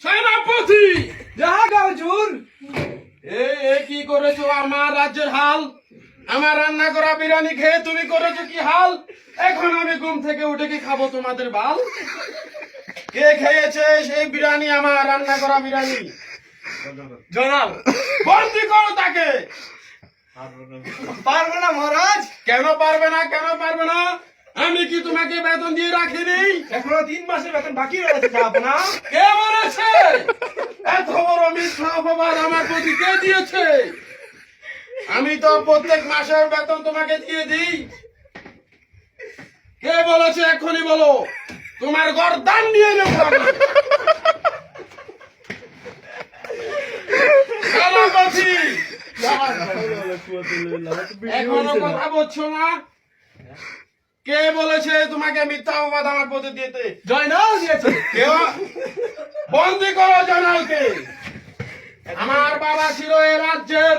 সেনাপতি যাহা হুজুর। এ কি করেছো আমার রাজ্যের হাল? আমার রান্না করা বিরিয়ানি খেয়ে তুমি করেছো কি হাল? এখন আমি ঘুম থেকে উঠে কি খাবো তোমাদের বাল? কে খেয়েছে সেই বিরিয়ানি, আমার রান্না করা বিরিয়ানি? জনাব বন্দি করো তাকে। পারবো না মহারাজ, কেন পারবে না, কেন পারবে না? আমি কি তোমাকে বেতন দিয়ে রাখিনি? এখনো 3 মাসের বেতন বাকি রয়েছে জাহাপনা। কে বলেছে? এত বড় মিথ্যা অপবাদ আমার প্রতি কে দিয়েছে? আমি তো প্রত্যেক মাসের বেতন তোমাকে দিয়ে দিই। কে বলেছে এখনই বলো, তোমার গর্দান নিয়ে নেব আমি। সেনাপতি, এখনো কথা বলছো না? কে বলেছে তোমাকে মিথ্যা অপবাদ আমার প্রতি দিতে? জয়নাল দিয়েছে। কেউ বন্দি করো জয়নালকে। আমার বাবা ছিল এ রাজ্যের